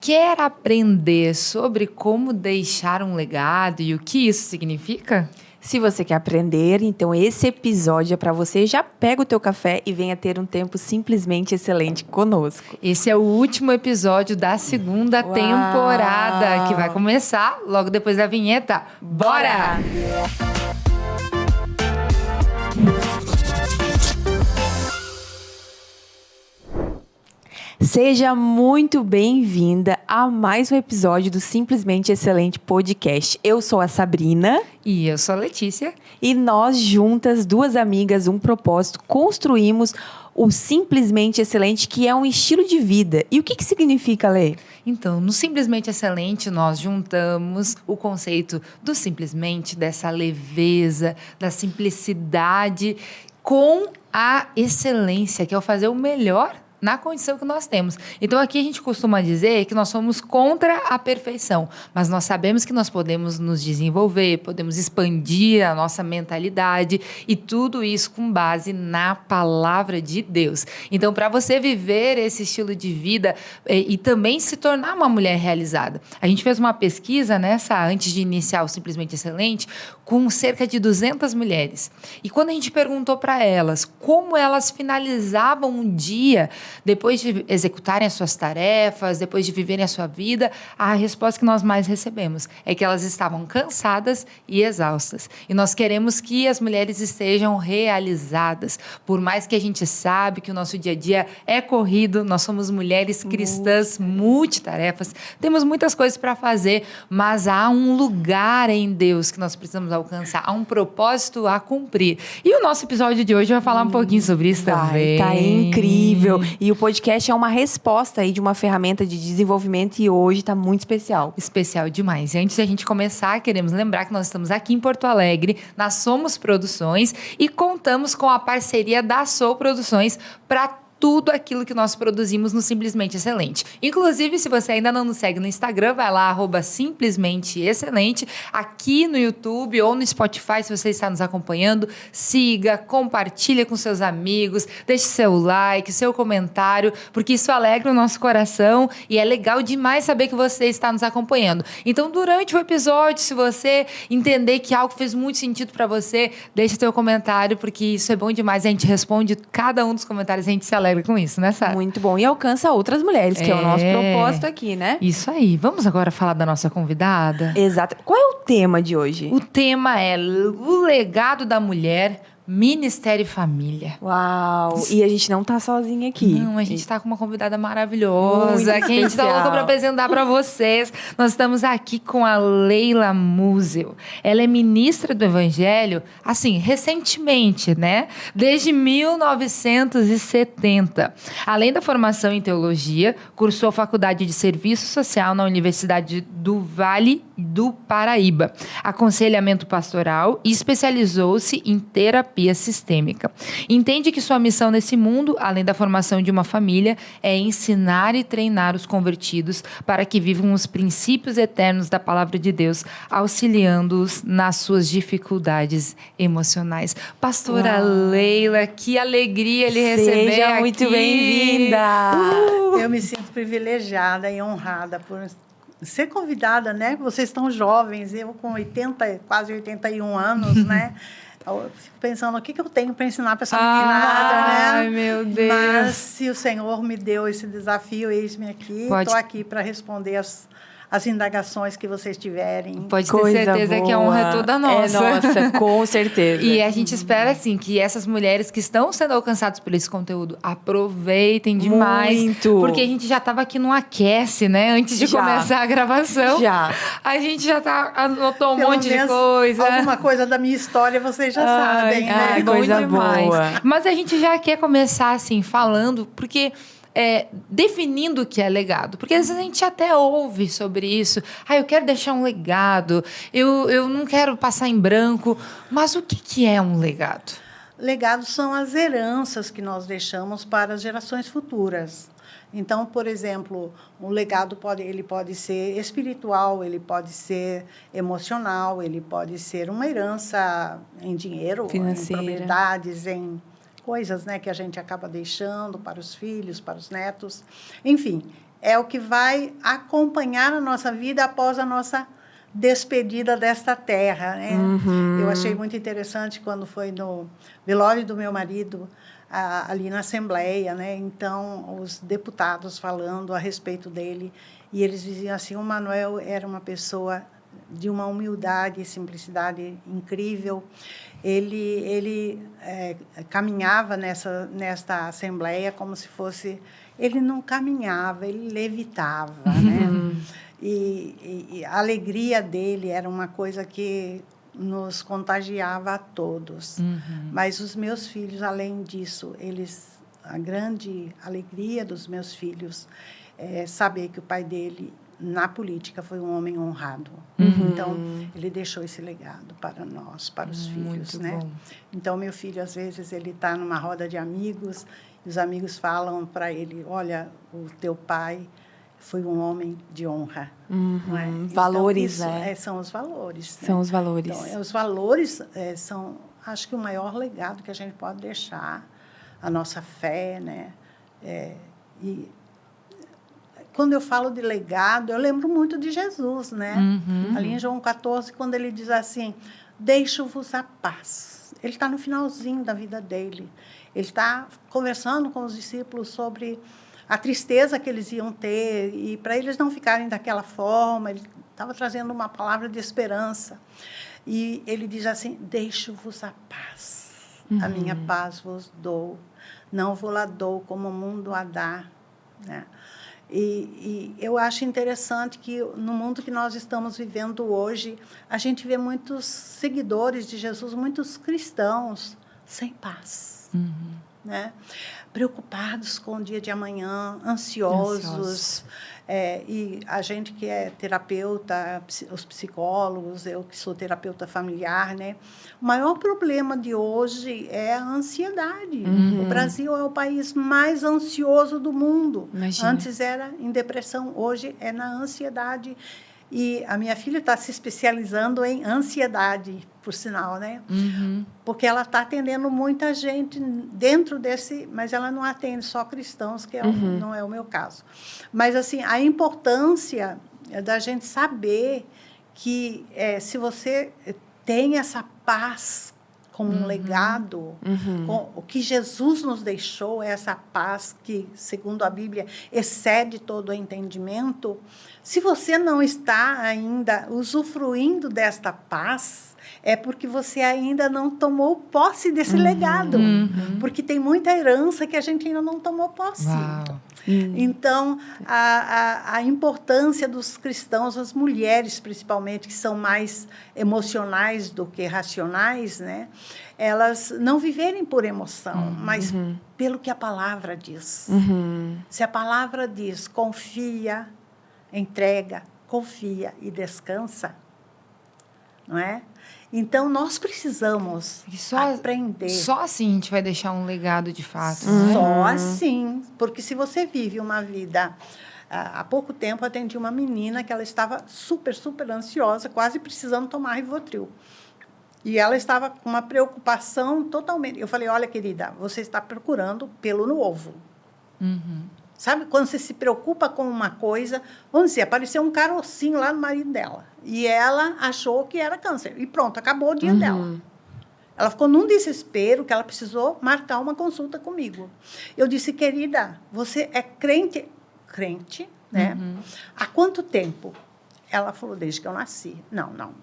quer aprender sobre como deixar um legado e o que isso significa? Se você quer aprender, então esse episódio é para você. Já pega o teu café e venha ter um tempo simplesmente excelente conosco. Esse é o último episódio da segunda temporada, que vai começar logo depois da vinheta. Bora! Seja muito bem-vinda a mais um episódio do Simplesmente Excelente Podcast. Eu sou a Sabrina. E eu sou a Letícia. E nós juntas, duas amigas, um propósito, construímos o Simplesmente Excelente, que é um estilo de vida. E o que significa, Lê? Então, no Simplesmente Excelente, nós juntamos o conceito do simplesmente, dessa leveza, da simplicidade, com a excelência, que é o fazer o melhor na condição que nós temos. Então, aqui a gente costuma dizer que nós somos contra a perfeição, mas nós sabemos que nós podemos nos desenvolver, podemos expandir a nossa mentalidade e tudo isso com base na palavra de Deus. Então, para você viver esse estilo de vida e também se tornar uma mulher realizada, a gente fez uma pesquisa antes de iniciar o Simplesmente Excelente, com cerca de 200 mulheres. E quando a gente perguntou para elas como elas finalizavam um dia depois de executarem as suas tarefas, depois de viverem a sua vida, a resposta que nós mais recebemos é que elas estavam cansadas e exaustas. E nós queremos que as mulheres estejam realizadas. Por mais que a gente sabe que o nosso dia a dia é corrido, nós somos mulheres cristãs multitarefas, temos muitas coisas para fazer, mas há um lugar em Deus que nós precisamos alcançar, há um propósito a cumprir. E o nosso episódio de hoje vai falar um pouquinho sobre isso também. Tá incrível. E o podcast é uma resposta aí de uma ferramenta de desenvolvimento e hoje está muito especial. Especial demais. E antes de a gente começar, queremos lembrar que nós estamos aqui em Porto Alegre, na Somos Produções, e contamos com a parceria da Sou Produções para tudo aquilo que nós produzimos no Simplesmente Excelente. Inclusive, se você ainda não nos segue no Instagram, vai lá, @simplesmenteexcelente, aqui no YouTube ou no Spotify, se você está nos acompanhando, siga, compartilha com seus amigos, deixe seu like, seu comentário, porque isso alegra o nosso coração e é legal demais saber que você está nos acompanhando. Então, durante o episódio, se você entender que algo fez muito sentido para você, deixe seu comentário, porque isso é bom demais. A gente responde cada um dos comentários, a gente se alegra com isso, né, Sara? Muito bom. E alcança outras mulheres, que é o nosso propósito aqui, né? Isso aí. Vamos agora falar da nossa convidada? Exato. Qual é o tema de hoje? O tema é o legado da mulher, Ministério e Família. Uau! E a gente não tá sozinha aqui. Não, a gente tá com uma convidada maravilhosa, muito que a gente tá louca pra apresentar pra vocês. Nós estamos aqui com a Leila Musel. Ela é ministra do Evangelho, assim, recentemente, né? Desde 1970. Além da formação em teologia, cursou a Faculdade de Serviço Social na Universidade do Vale do Paraíba, aconselhamento pastoral e especializou-se em terapia sistêmica. Entende que sua missão nesse mundo, além da formação de uma família, é ensinar e treinar os convertidos para que vivam os princípios eternos da palavra de Deus, auxiliando-os nas suas dificuldades emocionais. Pastora Leila, que alegria lhe receber Seja aqui. muito bem-vinda! Eu me sinto privilegiada e honrada por ser convidada, né? Vocês estão jovens, eu com 80, quase 81 anos, né? Eu fico pensando, o que eu tenho para ensinar para essa meninada, né? Ai, meu Deus. Mas se o Senhor me deu esse desafio, eis-me aqui. Estou aqui para responder as indagações que vocês tiverem. Pode ter certeza que a honra é toda nossa. É nossa, com certeza. E a gente espera, assim, que essas mulheres que estão sendo alcançadas por esse conteúdo aproveitem demais. Muito. Porque a gente já estava aqui no aquece, né? Antes de começar a gravação. Já. A gente já anotou Pelo monte de menos coisa. Alguma coisa da minha história vocês já sabem, né? Ai, Bom coisa demais. boa. Mas a gente já quer começar, assim, falando, porque definindo o que é legado. Porque às vezes a gente até ouve sobre isso. Eu quero deixar um legado, eu não quero passar em branco. Mas o que é um legado? Legados são as heranças que nós deixamos para as gerações futuras. Então, por exemplo, um legado ele pode ser espiritual, ele pode ser emocional, ele pode ser uma herança em dinheiro, financeira, em propriedades, em coisas, né, que a gente acaba deixando para os filhos, para os netos. Enfim, é o que vai acompanhar a nossa vida após a nossa despedida desta terra, né? Eu achei muito interessante quando foi no velório do meu marido, ali na Assembleia, né? Então, os deputados falando a respeito dele, e eles diziam assim, o Manuel era uma pessoa de uma humildade e simplicidade incrível. Ele caminhava nesta Assembleia como se fosse... Ele não caminhava, ele levitava, né? E a alegria dele era uma coisa que nos contagiava a todos. Mas os meus filhos, além disso, a grande alegria dos meus filhos é saber que o pai dele, na política, foi um homem honrado. Então, ele deixou esse legado para nós, para os filhos, né? Bom. Então, meu filho, às vezes, ele está numa roda de amigos, e os amigos falam para ele, olha, o teu pai foi um homem de honra. Não é? Valores, então, isso, né? São os valores. São né? os valores. Então, os valores são, acho que, o maior legado que a gente pode deixar, a nossa fé, né? E quando eu falo de legado, eu lembro muito de Jesus, né? Ali em João 14, quando ele diz assim, deixo-vos a paz. Ele está no finalzinho da vida dele. Ele está conversando com os discípulos sobre a tristeza que eles iam ter, e para eles não ficarem daquela forma, ele estava trazendo uma palavra de esperança. E ele diz assim, deixo-vos a paz, a minha paz vos dou, não vou lá dou como o mundo a dá. Né? E eu acho interessante que, no mundo que nós estamos vivendo hoje, a gente vê muitos seguidores de Jesus, muitos cristãos, sem paz. Né? Preocupados com o dia de amanhã, ansiosos. E a gente que é terapeuta, os psicólogos, eu que sou terapeuta familiar, né? O maior problema de hoje é a ansiedade. O Brasil é o país mais ansioso do mundo. Imagina. Antes era em depressão, hoje é na ansiedade. E a minha filha está se especializando em ansiedade, por sinal, né? Porque ela está atendendo muita gente dentro desse... Mas ela não atende só cristãos, que não é o meu caso. Mas, assim, a importância da gente saber que se você tem essa paz como um legado, com o que Jesus nos deixou, essa paz que, segundo a Bíblia, excede todo o entendimento. Se você não está ainda usufruindo desta paz, é porque você ainda não tomou posse desse legado. Porque tem muita herança que a gente ainda não tomou posse. Uau. Então, a importância dos cristãos, as mulheres principalmente, que são mais emocionais do que racionais, né? Elas não viverem por emoção, mas pelo que a palavra diz. Se a palavra diz, confia, entrega, confia e descansa, não é? Então, nós precisamos aprender. Só assim a gente vai deixar um legado de fato. Só assim. Porque se você vive uma vida... Há pouco tempo, atendi uma menina que ela estava super, super ansiosa, quase precisando tomar Rivotril. E ela estava com uma preocupação totalmente... Eu falei, olha, querida, você está procurando pelo no ovo. Sabe, quando você se preocupa com uma coisa, vamos dizer, apareceu um carocinho lá no marido dela. E ela achou que era câncer. E pronto, acabou o dia dela. Ela ficou num desespero que ela precisou marcar uma consulta comigo. Eu disse, querida, você é crente? Crente, né? Há quanto tempo? Ela falou, desde que eu nasci. Não.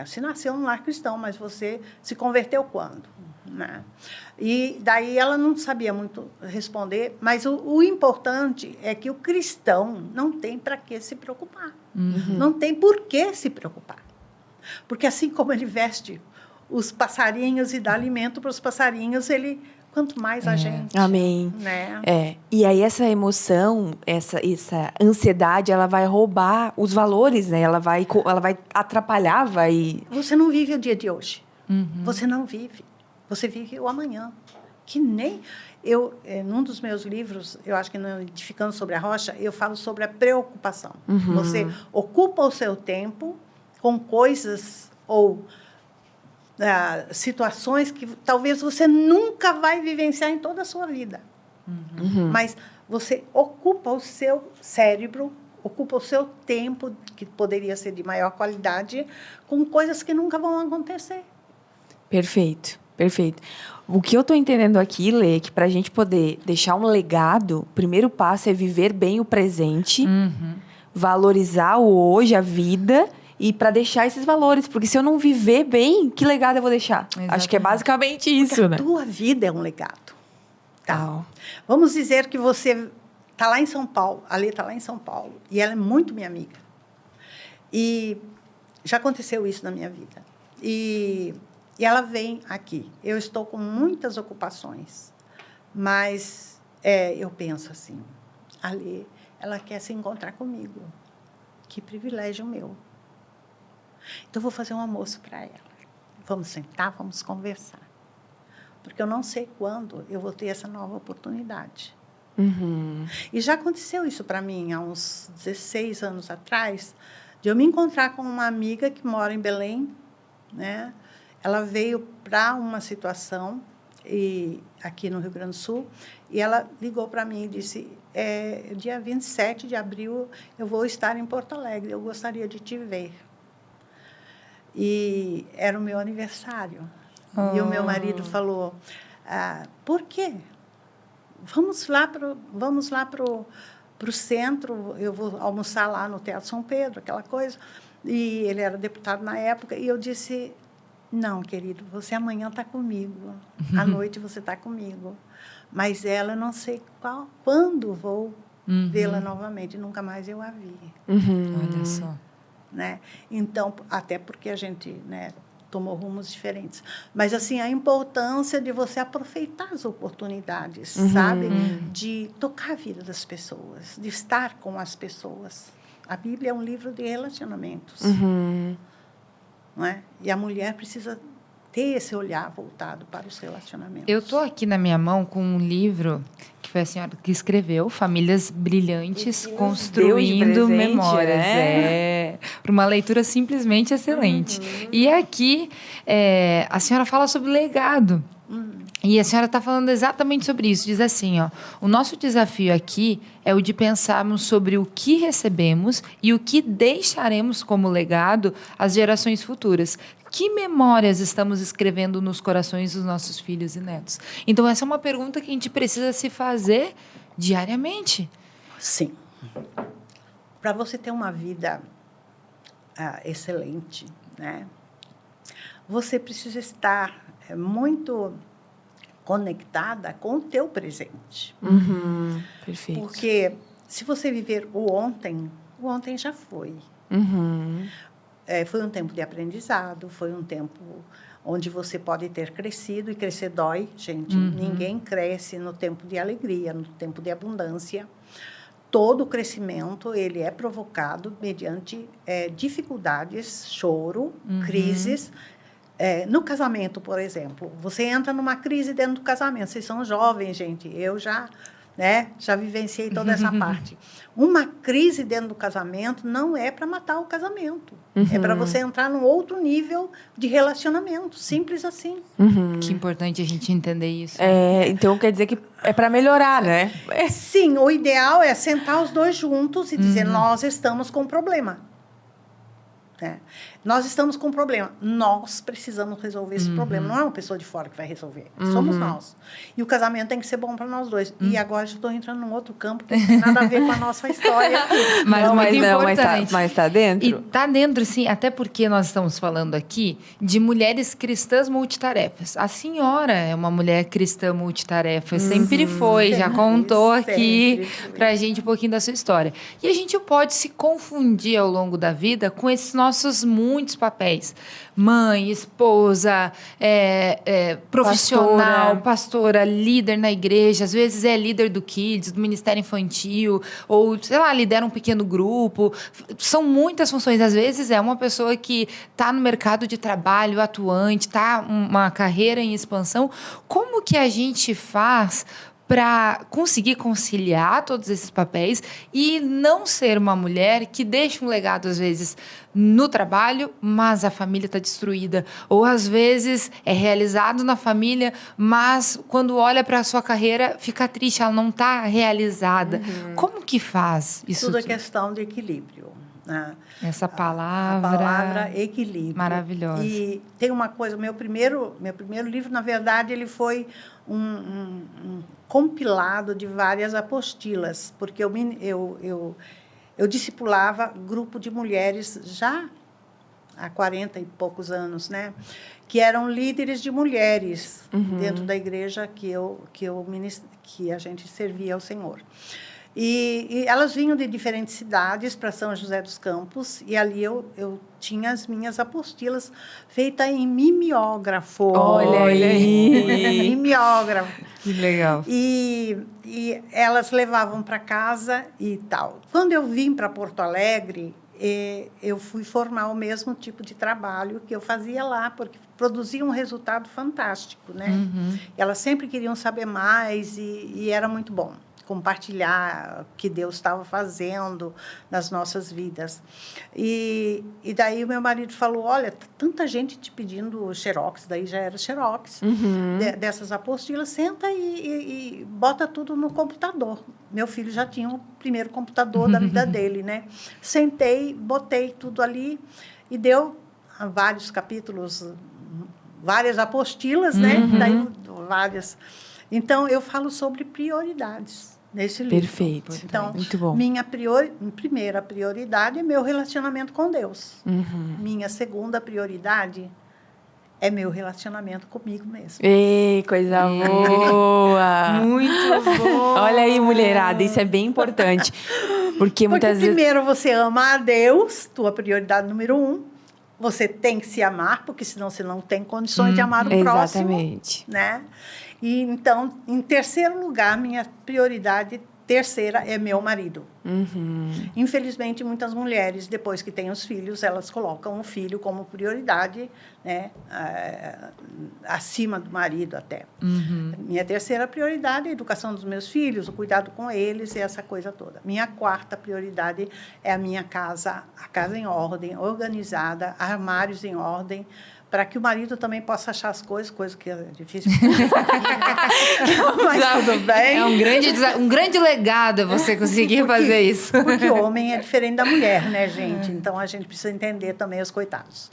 Você nasceu num lar cristão, mas você se converteu quando? Né? E daí ela não sabia muito responder, mas o importante é que o cristão não tem para que se preocupar. Não tem por que se preocupar. Porque assim como ele veste os passarinhos e dá alimento para os passarinhos, quanto mais a gente. Amém. Né? E aí essa emoção, essa ansiedade, ela vai roubar os valores, né? Ela vai atrapalhar, vai... Você não vive o dia de hoje. Você não vive. Você vive o amanhã. Que nem... num dos meus livros, eu acho que no Edificando sobre a Rocha, eu falo sobre a preocupação. Você ocupa o seu tempo com coisas ou situações que talvez você nunca vai vivenciar em toda a sua vida. Mas você ocupa o seu cérebro, ocupa o seu tempo, que poderia ser de maior qualidade, com coisas que nunca vão acontecer. Perfeito, perfeito. O que eu estou entendendo aqui, Lê, é que para a gente poder deixar um legado, o primeiro passo é viver bem o presente, valorizar o hoje, a vida, e para deixar esses valores. Porque se eu não viver bem, que legado eu vou deixar? Exatamente. Acho que é basicamente isso, Porque né? a tua vida é um legado. Tá? Tal. Vamos dizer que você está lá em São Paulo, a Lê está lá em São Paulo, e ela é muito minha amiga. E já aconteceu isso na minha vida. E ela vem aqui. Eu estou com muitas ocupações, mas eu penso assim, a Lê, ela quer se encontrar comigo. Que privilégio meu. Então, eu vou fazer um almoço para ela. Vamos sentar, vamos conversar. Porque eu não sei quando eu vou ter essa nova oportunidade. E já aconteceu isso para mim há uns 16 anos atrás, de eu me encontrar com uma amiga que mora em Belém, né? Ela veio para uma situação aqui no Rio Grande do Sul, e ela ligou para mim e disse, dia 27 de abril eu vou estar em Porto Alegre, eu gostaria de te ver. E era o meu aniversário. E o meu marido falou, por quê? Vamos lá pro centro, eu vou almoçar lá no Teatro São Pedro, aquela coisa. E ele era deputado na época, e eu disse, não, querido, você amanhã está comigo, à noite você está comigo. Mas ela, eu não sei quando vou vê-la novamente, nunca mais eu a vi. Olha só. Né? Então, até porque a gente, né, tomou rumos diferentes. Mas, assim, a importância de você aproveitar as oportunidades, sabe? De tocar a vida das pessoas, de estar com as pessoas. A Bíblia é um livro de relacionamentos. Não é? E a mulher precisa ter esse olhar voltado para os relacionamentos. Eu estou aqui na minha mão com um livro que foi a senhora que escreveu, Famílias Brilhantes Construindo presente, Memórias. né? Para uma leitura simplesmente excelente. E aqui a senhora fala sobre legado. E a senhora está falando exatamente sobre isso. Diz assim, ó, o nosso desafio aqui é o de pensarmos sobre o que recebemos e o que deixaremos como legado às gerações futuras. Que memórias estamos escrevendo nos corações dos nossos filhos e netos? Então, essa é uma pergunta que a gente precisa se fazer diariamente. Sim. Para você ter uma vida excelente, né? Você precisa estar muito conectada com o teu presente. Perfeito. Porque se você viver o ontem já foi. Foi um tempo de aprendizado, foi um tempo onde você pode ter crescido, e crescer dói, gente. Ninguém cresce no tempo de alegria, no tempo de abundância. Todo o crescimento, ele é provocado mediante dificuldades, choro, crises. No casamento, por exemplo, você entra numa crise dentro do casamento. Vocês são jovens, gente. Eu já vivenciei toda essa parte. Uma crise dentro do casamento não é para matar o casamento. É para você entrar num outro nível de relacionamento. Simples assim. Que importante a gente entender isso. Então, quer dizer que é para melhorar, né? Sim, o ideal é sentar os dois juntos e dizer, nós estamos com um problema. Nós estamos com um problema. Nós precisamos resolver esse problema. Não é uma pessoa de fora que vai resolver. Somos nós. E o casamento tem que ser bom para nós dois. E agora já estou entrando num outro campo que não tem nada a ver com a nossa história. Mas está dentro? E está dentro, sim. Até porque nós estamos falando aqui de mulheres cristãs multitarefas. A senhora é uma mulher cristã multitarefa. Sempre foi. Já contou aqui para a gente um pouquinho da sua história. E a gente pode se confundir ao longo da vida com esses nossos muitos papéis. Mãe, esposa, profissional, pastora, líder na igreja. Às vezes é líder do Kids, do Ministério Infantil, ou, sei lá, lidera um pequeno grupo. São muitas funções. Às vezes é uma pessoa que está no mercado de trabalho atuante, está uma carreira em expansão. Como que a gente faz para conseguir conciliar todos esses papéis e não ser uma mulher que deixa um legado, às vezes, no trabalho, mas a família está destruída. Ou, às vezes, é realizado na família, mas quando olha para a sua carreira, fica triste, ela não está realizada. Como que faz isso? Tudo é questão de equilíbrio. Né? Essa palavra... A palavra equilíbrio. Maravilhosa. E tem uma coisa, meu primeiro livro, na verdade, ele foi um compilado de várias apostilas, porque eu discipulava grupo de mulheres já há 40 e poucos anos, né? Que eram líderes de mulheres dentro da igreja que a gente servia ao Senhor. E elas vinham de diferentes cidades para São José dos Campos, e ali eu tinha as minhas apostilas feitas em mimeógrafo. Olha aí! Mimeógrafo. Que legal. E elas levavam para casa e tal. Quando eu vim para Porto Alegre, eu fui formar o mesmo tipo de trabalho que eu fazia lá, porque produzia um resultado fantástico, né? Elas sempre queriam saber mais e era muito bom compartilhar o que Deus estava fazendo nas nossas vidas. E daí o meu marido falou, olha, tanta gente te pedindo xerox, daí já era xerox, dessas apostilas, senta e bota tudo no computador. Meu filho já tinha o primeiro computador da vida dele, né? Sentei, botei tudo ali e deu vários capítulos, várias apostilas, né? Daí várias... Então, eu falo sobre prioridades nesse livro. Perfeito. Então, muito bom. Minha primeira prioridade é meu relacionamento com Deus. Minha segunda prioridade é meu relacionamento comigo mesmo. Ei, coisa boa! Muito bom! Olha aí, mulherada, isso é bem importante. Porque muitas vezes... primeiro você ama a Deus, tua prioridade número 1. Você tem que se amar, porque senão você não tem condições de amar o próximo. Exatamente. Né? E, então, em terceiro lugar, minha prioridade terceira é meu marido. Infelizmente, muitas mulheres, depois que têm os filhos, elas colocam o filho como prioridade, né? Acima do marido até. Minha terceira prioridade é a educação dos meus filhos, o cuidado com eles e essa coisa toda. Minha quarta prioridade é a minha casa, a casa em ordem, organizada, armários em ordem, para que o marido também possa achar as coisas, coisa que é difícil. Mas tudo bem. É um grande legado você conseguir fazer isso. Porque o homem é diferente da mulher, né, gente? Então, a gente precisa entender também os coitados.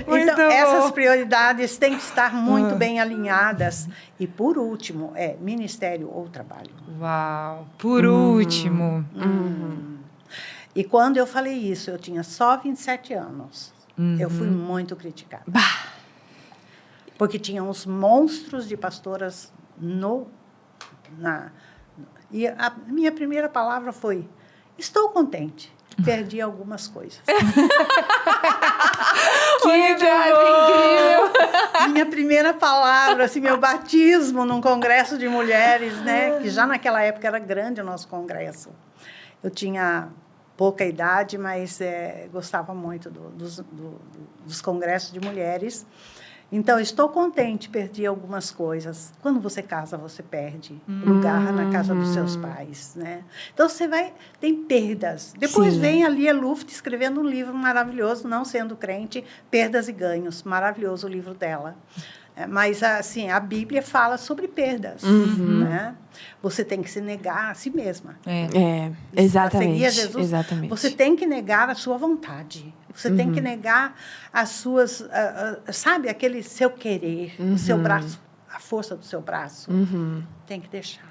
Então essas prioridades têm que estar muito bem alinhadas. E, por último, ministério ou trabalho. Uau! Por último. E quando eu falei isso, eu tinha só 27 anos. Eu fui muito criticada. Porque tinha uns monstros de pastoras E a minha primeira palavra foi, estou contente. Perdi algumas coisas. Que frase incrível! Minha primeira palavra, assim, meu batismo num congresso de mulheres, né? Que já naquela época era grande o nosso congresso. Eu tinha pouca idade, mas gostava muito dos congressos de mulheres. Então, estou contente, perdi algumas coisas. Quando você casa, você perde lugar na casa dos seus pais, né? Então, tem perdas. Depois vem a Lia Luft escrevendo um livro maravilhoso, não sendo crente, Perdas e Ganhos. Maravilhoso o livro dela. Mas, assim, a Bíblia fala sobre perdas, né? Você tem que se negar a si mesma. Exatamente. Seguir a Jesus, exatamente. Você tem que negar a sua vontade. Você tem que negar as suas... sabe, aquele seu querer, o seu braço, a força do seu braço. Tem que deixar.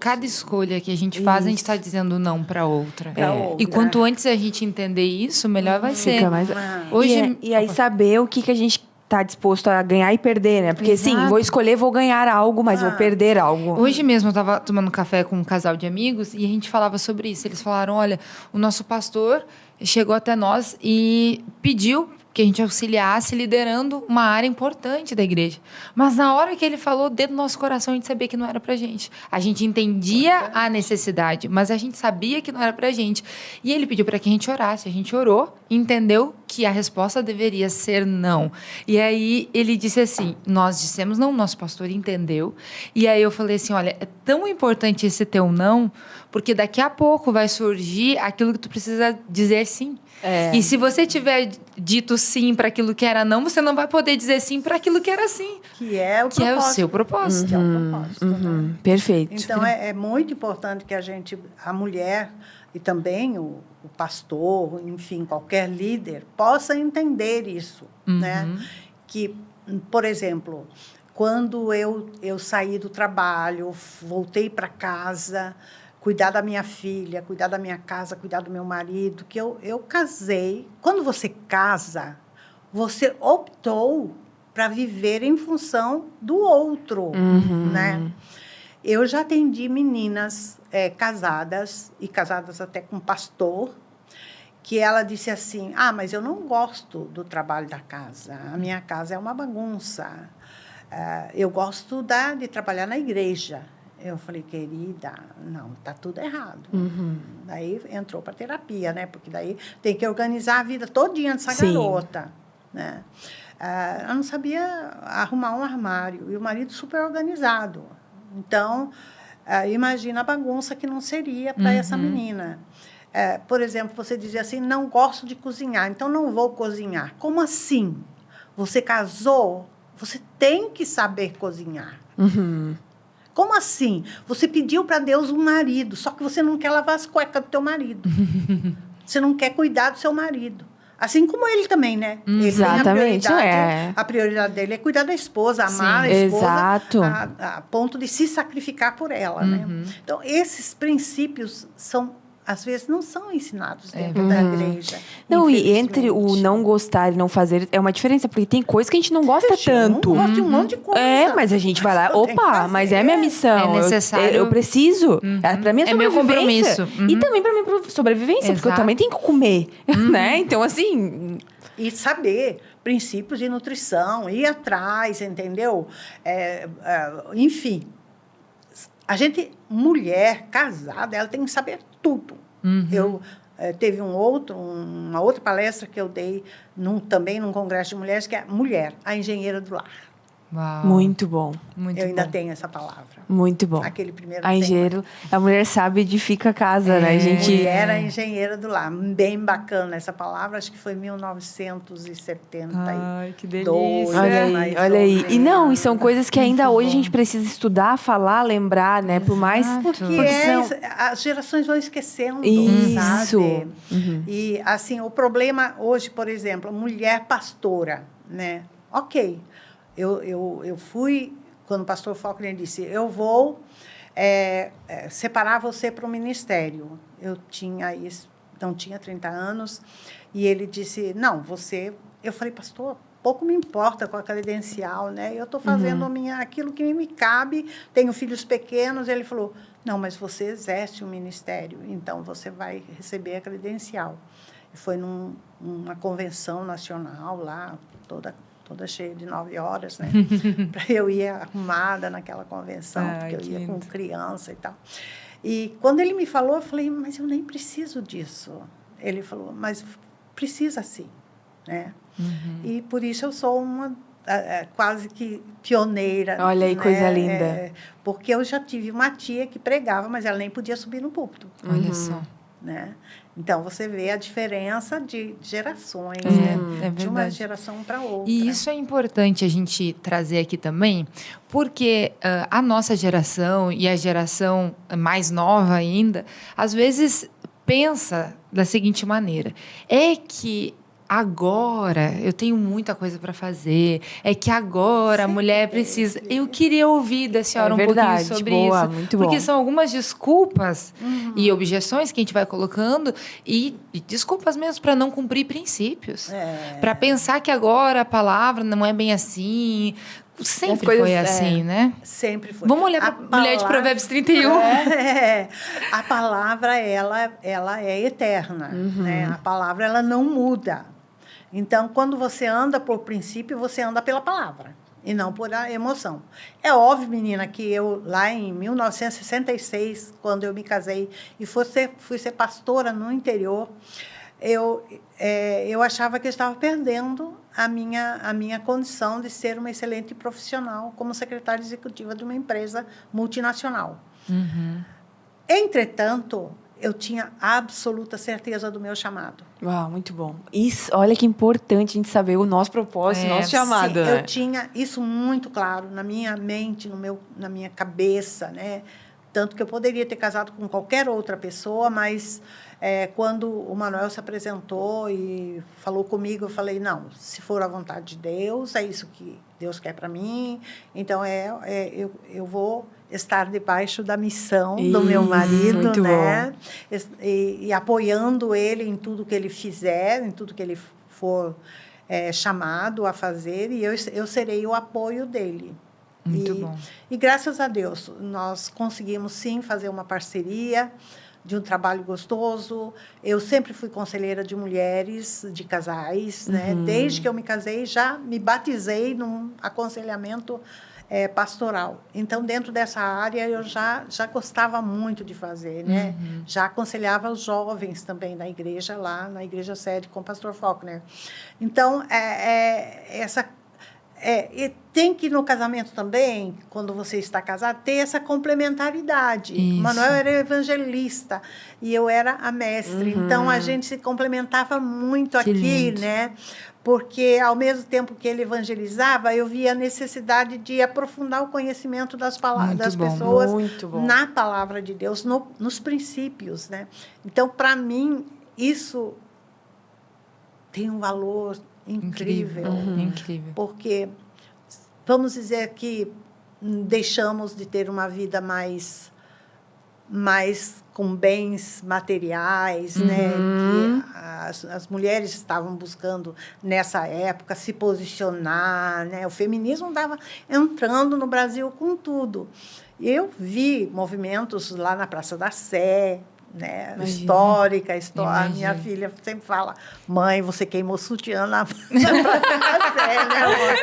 Cada escolha que a gente faz, a gente está dizendo não para outra. Outra. E quanto antes a gente entender isso, melhor vai ser. Fica mais... Hoje, E aí saber o que a gente está disposto a ganhar e perder, né? Porque, sim, vou escolher, vou ganhar algo, mas vou perder algo. Hoje mesmo eu estava tomando café com um casal de amigos e a gente falava sobre isso. Eles falaram, olha, o nosso pastor chegou até nós e pediu que a gente auxiliasse liderando uma área importante da igreja. Mas na hora que ele falou, dentro do nosso coração, a gente sabia que não era pra gente. A gente entendia a necessidade, mas a gente sabia que não era pra gente. E ele pediu para que a gente orasse. A gente orou, entendeu que a resposta deveria ser não. E aí ele disse assim, nós dissemos não, nosso pastor entendeu. E aí eu falei assim, olha, é tão importante esse teu não, porque daqui a pouco vai surgir aquilo que tu precisa dizer sim. E se você tiver dito sim para aquilo que era não, você não vai poder dizer sim para aquilo que era sim. Que é o que é o seu propósito. Que é o propósito, né? Perfeito. Então, é muito importante que a mulher e também o pastor, enfim, qualquer líder, possa entender isso, né? Que, por exemplo, quando eu saí do trabalho, voltei para casa, cuidar da minha filha, cuidar da minha casa, cuidar do meu marido, que eu casei. Quando você casa, você optou para viver em função do outro, né? Eu já atendi meninas casadas, e casadas até com pastor, que ela disse assim, mas eu não gosto do trabalho da casa, a minha casa é uma bagunça, eu gosto de trabalhar na igreja. Eu falei, querida, não, está tudo errado. Daí entrou para terapia, né? Porque daí tem que organizar a vida todinha dessa garota, né? Ela não sabia arrumar um armário, e o marido super organizado. Então, imagina a bagunça que não seria para essa menina. Por exemplo, você dizia assim, não gosto de cozinhar, então não vou cozinhar. Como assim? Você casou, você tem que saber cozinhar. Como assim? Você pediu para Deus um marido, só que você não quer lavar as cuecas do teu marido. Você não quer cuidar do seu marido. Assim como ele também, né? Ele Exatamente, a prioridade dele é cuidar da esposa, amar a esposa, exato. A ponto de se sacrificar por ela, né? Então, esses princípios às vezes não são ensinados dentro da igreja. Não, e entre o não gostar e não fazer é uma diferença, porque tem coisa que a gente não gosta tanto. Eu não gosto de um monte de coisa. Mas a gente vai lá, opa, mas é minha missão. É necessário. Eu preciso. Pra mim é meu sobrevivência. compromisso. E também pra mim é sobrevivência, porque eu também tenho que comer, né? Então, assim... E saber princípios de nutrição, ir atrás, entendeu? Enfim, mulher casada, ela tem que saber tudo. Teve uma outra palestra que eu dei também num congresso de mulheres, que é Mulher, a Engenheira do Lar. Uau. Muito bom. Muito eu ainda bom. tenho essa palavra. Muito bom. Aquele primeiro a engenheiro, a mulher sabe edifica a casa, né? A gente... Mulher, a engenheira do lar. Bem bacana essa palavra, acho que foi 1972. Ai, que delícia. Olha aí. E são coisas que ainda hoje a gente precisa estudar, falar, lembrar, né? Por mais... Porque as gerações vão esquecendo, Isso. sabe? E, assim, o problema hoje, por exemplo, mulher pastora, né? Ok. Eu fui, quando o pastor Faulkner disse, eu vou separar você para o ministério. Eu não tinha 30 anos, e ele disse, não, você... Eu falei, pastor, pouco me importa com a credencial, né? Eu estou fazendo aquilo que me cabe, tenho filhos pequenos. Ele falou, não, mas você exerce o ministério, então você vai receber a credencial. E foi numa convenção nacional lá, toda cheia de 9 horas, né? Eu ia arrumada naquela convenção, porque eu ia com criança e tal. E quando ele me falou, eu falei, mas eu nem preciso disso. Ele falou, mas precisa sim, né? E por isso eu sou uma quase que pioneira. Olha aí, né? coisa linda. Porque eu já tive uma tia que pregava, mas ela nem podia subir no púlpito. Olha só. Né? Então, você vê a diferença de gerações, né? De uma geração para outra. E isso é importante a gente trazer aqui também, porque a nossa geração e a geração mais nova ainda, às vezes pensa da seguinte maneira, é que agora eu tenho muita coisa para fazer, é que agora a mulher precisa... Eu queria ouvir da senhora um pouquinho sobre isso. Muito porque bom. são algumas desculpas e objeções que a gente vai colocando e desculpas mesmo para não cumprir princípios. Para pensar que agora a palavra não é bem assim... Sempre foi assim, né? Sempre foi. Vamos olhar para a mulher de Provérbios 31. A palavra, ela é eterna. Né? A palavra, ela não muda. Então, quando você anda por princípio, você anda pela palavra e não por a emoção. É óbvio, menina, que eu, lá em 1966, quando eu me casei e fui ser pastora no interior, eu achava que eu estava perdendo a minha condição de ser uma excelente profissional como secretária executiva de uma empresa multinacional. Entretanto, eu tinha absoluta certeza do meu chamado. Uau, muito bom. Isso, olha que importante a gente saber o nosso propósito, o nosso chamado. Sim, né? eu tinha isso muito claro na minha mente, na minha cabeça, né? Tanto que eu poderia ter casado com qualquer outra pessoa, mas quando o Manuel se apresentou e falou comigo, eu falei, não, se for a vontade de Deus, é isso que Deus quer para mim, então eu vou estar debaixo da missão do meu marido, muito né? Bom. E apoiando ele em tudo que ele fizer, em tudo que ele for chamado a fazer, e eu serei o apoio dele. Muito bom. E graças a Deus, nós conseguimos, sim, fazer uma parceria de um trabalho gostoso. Eu sempre fui conselheira de mulheres, de casais, né? Desde que eu me casei, já me batizei num aconselhamento pastoral. Então, dentro dessa área, eu já gostava muito de fazer, né? Já aconselhava os jovens também da igreja, lá na igreja sede com o pastor Faulkner. Então, e tem que, no casamento também, quando você está casado, ter essa complementaridade. Isso. O Manuel era evangelista e eu era a mestre. Então, a gente se complementava muito Que aqui, lindo. né? Porque, ao mesmo tempo que ele evangelizava, eu via a necessidade de aprofundar o conhecimento das pessoas na palavra de Deus, nos princípios, né? Então, para mim, isso tem um valor incrível. Incrível. Porque, vamos dizer que deixamos de ter uma vida mais com bens materiais, né? Que as mulheres estavam buscando, nessa época, se posicionar, né? O feminismo estava entrando no Brasil com tudo. Eu vi movimentos lá na Praça da Sé, né? Histórica. A minha filha sempre fala, mãe, você queimou sutiã na Praça da Sé, né, amor?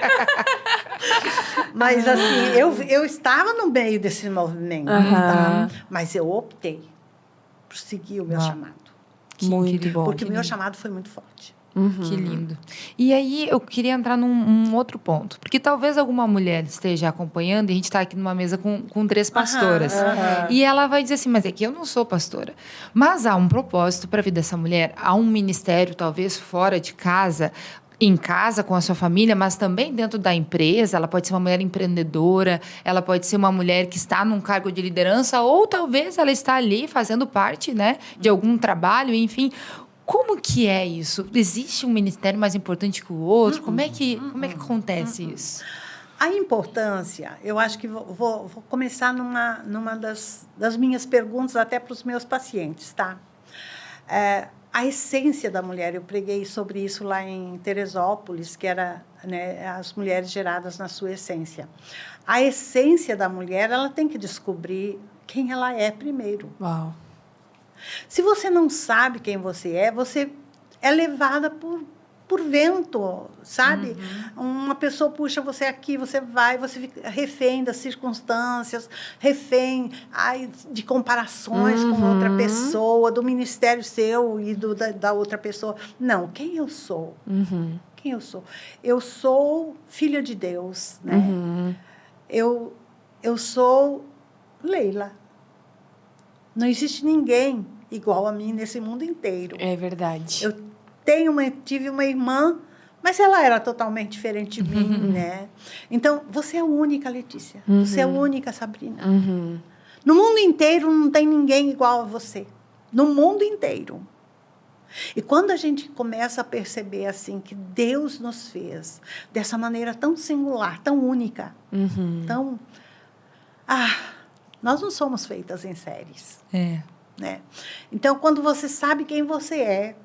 Mas, assim, eu estava no meio desse movimento, tá? Mas eu optei por seguir o meu chamado. Muito bom. Porque o meu chamado foi muito forte. Que lindo. E aí, eu queria entrar num outro ponto. Porque talvez alguma mulher esteja acompanhando, e a gente está aqui numa mesa com 3 pastoras. E ela vai dizer assim, mas é que eu não sou pastora. Mas há um propósito para a vida dessa mulher. Há um ministério, talvez, fora de casa, em casa, com a sua família, mas também dentro da empresa. Ela pode ser uma mulher empreendedora, ela pode ser uma mulher que está num cargo de liderança, ou talvez ela está ali fazendo parte, né, de algum trabalho, enfim. Como que é isso? Existe um ministério mais importante que o outro? Como é que acontece isso? A importância, eu acho que vou começar numa das minhas perguntas até para os meus pacientes, tá? A essência da mulher, eu preguei sobre isso lá em Teresópolis, que era, né, as mulheres geradas na sua essência. A essência da mulher, ela tem que descobrir quem ela é primeiro. Uau. Se você não sabe quem você é levada por vento, sabe? Uma pessoa puxa você aqui, você fica refém das circunstâncias, refém de comparações com outra pessoa, do ministério seu e da outra pessoa. Não, quem eu sou? Quem eu sou? Eu sou filha de Deus, né? Eu sou Leila. Não existe ninguém igual a mim nesse mundo inteiro. É verdade. Eu tive uma irmã, mas ela era totalmente diferente de mim, né? Então, você é única, Letícia. Você é única, Sabrina. No mundo inteiro não tem ninguém igual a você. No mundo inteiro. E quando a gente começa a perceber assim que Deus nos fez dessa maneira tão singular, tão única, tão... nós não somos feitas em séries. Né? Então, quando você sabe quem você é,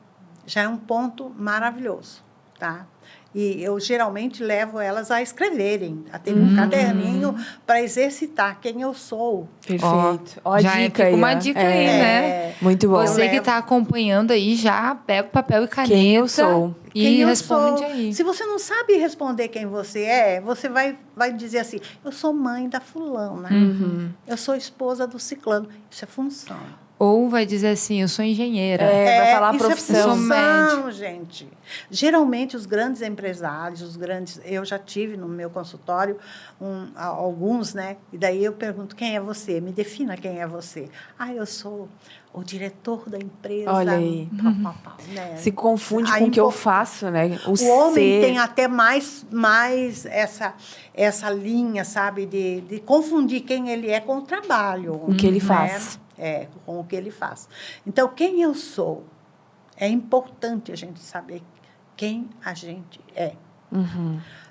já é um ponto maravilhoso, tá? E eu geralmente levo elas a escreverem, a ter um caderninho para exercitar quem eu sou. Perfeito. Ó, já dica fica aí, uma dica aí, né? Muito bom. Você que está acompanhando aí, já pega o papel e caneta. Quem eu sou. E responde aí. Se você não sabe responder quem você é, você vai dizer assim, eu sou mãe da fulana, eu sou esposa do ciclano. Isso é função. Ou vai dizer assim, eu sou engenheira. Vai falar a isso profissão. profissão, gente. Geralmente, os grandes empresários, eu já tive no meu consultório alguns, né? E daí eu pergunto, quem é você? Me defina quem é você. Eu sou o diretor da empresa. Olha aí. Né? Se confunde com o que eu faço, né? O homem tem até mais essa linha, sabe? De confundir quem ele é com o trabalho. Com o que ele faz. Com o que ele faz. Então, quem eu sou? É importante a gente saber quem a gente é.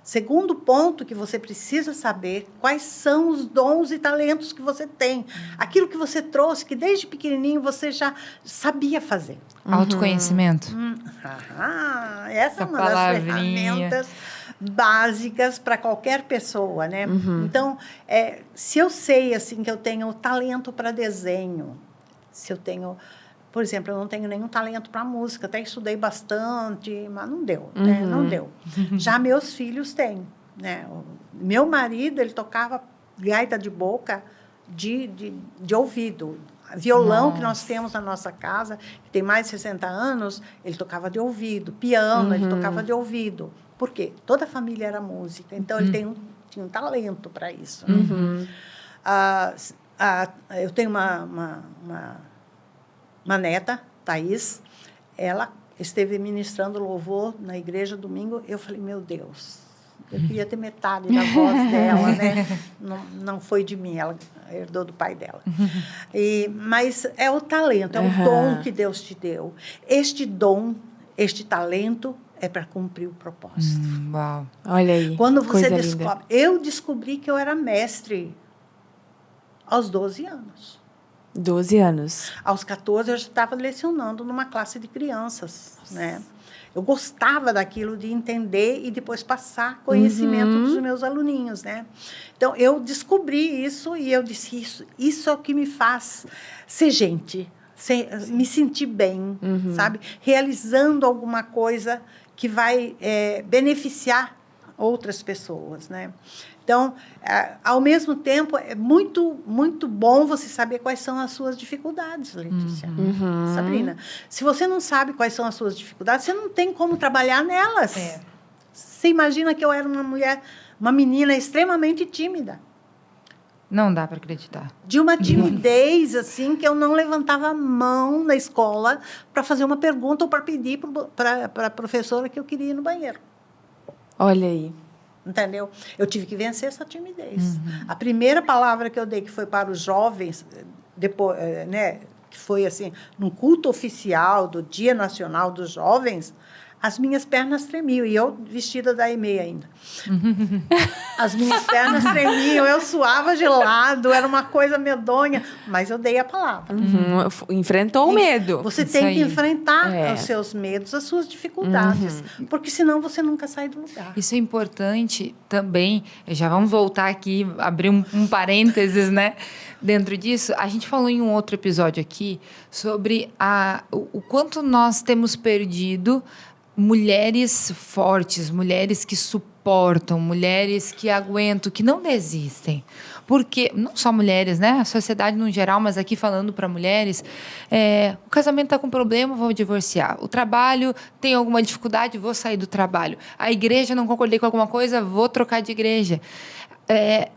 Segundo ponto que você precisa saber, quais são os dons e talentos que você tem. Aquilo que você trouxe, que desde pequenininho você já sabia fazer. Autoconhecimento. Essa é uma das ferramentas básicas para qualquer pessoa, né? Então, se eu sei assim que eu tenho talento para desenho, se eu tenho, por exemplo, eu não tenho nenhum talento para música, até estudei bastante, mas não deu, né? Não deu. Já meus filhos têm, né? Meu marido, ele tocava gaita de boca de ouvido. Violão que nós temos na nossa casa, que tem mais de 60 anos, ele tocava de ouvido. Piano, ele tocava de ouvido. Por quê? Toda a família era música, então ele tinha um talento para isso. Eu tenho uma neta, Thaís, ela esteve ministrando louvor na igreja domingo. Eu falei, meu Deus, eu queria ter metade da voz dela, né? Não foi de mim, ela herdou do pai dela. Mas é o talento, é o dom que Deus te deu. Este dom, este talento é para cumprir o propósito. Uau. Olha aí. Quando você descobre, eu descobri que eu era mestre aos 12 anos. 12 anos. Aos 14, eu já estava lecionando numa classe de crianças, né? Eu gostava daquilo de entender e depois passar conhecimento dos meus aluninhos, né? Então, eu descobri isso e eu disse, isso é o que me faz ser gente, me sentir bem, sabe? Realizando alguma coisa que vai beneficiar outras pessoas, né? Então, ao mesmo tempo, é muito, muito bom você saber quais são as suas dificuldades, Letícia. Sabrina, se você não sabe quais são as suas dificuldades, você não tem como trabalhar nelas. Você imagina que eu era uma menina extremamente tímida. Não dá para acreditar. De uma timidez, assim, que eu não levantava a mão na escola para fazer uma pergunta ou para pedir para a professora que eu queria ir no banheiro. Olha aí. Entendeu? Eu tive que vencer essa timidez. A primeira palavra que eu dei, que foi para os jovens, depois, né, que foi assim, num culto oficial do Dia Nacional dos Jovens, as minhas pernas tremiam, e eu vestida da EMEI ainda. As minhas pernas tremiam, eu suava gelado, era uma coisa medonha, mas eu dei a palavra. Enfrentou o medo. Você tem que enfrentar os seus medos, as suas dificuldades, porque senão você nunca sai do lugar. Isso é importante também, já vamos voltar aqui, abrir um parênteses, né? Dentro disso, a gente falou em um outro episódio aqui sobre o quanto nós temos perdido mulheres fortes, mulheres que suportam, mulheres que aguentam, que não desistem. Porque, não só mulheres, né? A sociedade no geral, mas aqui falando para mulheres, o casamento está com problema, vou divorciar. O trabalho tem alguma dificuldade, vou sair do trabalho. A igreja, não concordei com alguma coisa, vou trocar de igreja.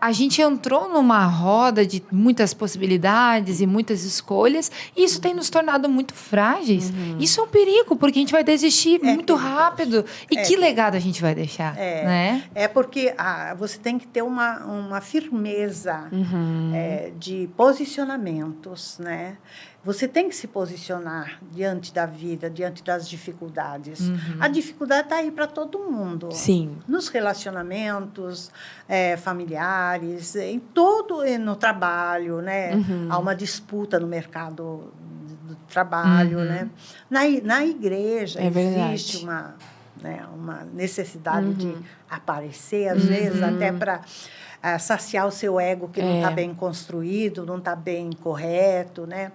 A gente entrou numa roda de muitas possibilidades e muitas escolhas, e isso tem nos tornado muito frágeis. Isso é um perigo, porque a gente vai desistir muito rápido. E que legado a gente vai deixar? Né? Porque você tem que ter uma firmeza de posicionamentos, né? Você tem que se posicionar diante da vida, diante das dificuldades. A dificuldade está aí para todo mundo. Sim. Nos relacionamentos familiares, no trabalho, né? Há uma disputa no mercado do trabalho, né? Na igreja existe uma necessidade de aparecer, às vezes, até para saciar o seu ego que não está bem construído, não está bem correto, né?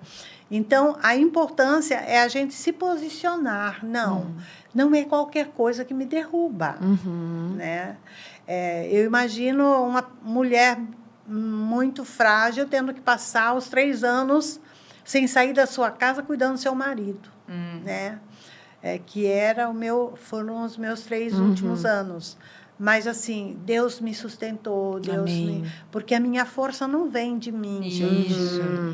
Então, a importância é a gente se posicionar. Não é qualquer coisa que me derruba, né? Eu imagino uma mulher muito frágil tendo que passar os 3 anos sem sair da sua casa cuidando do seu marido, né? Que foram os meus 3 últimos anos. Mas, assim, Deus me sustentou, porque a minha força não vem de mim, gente.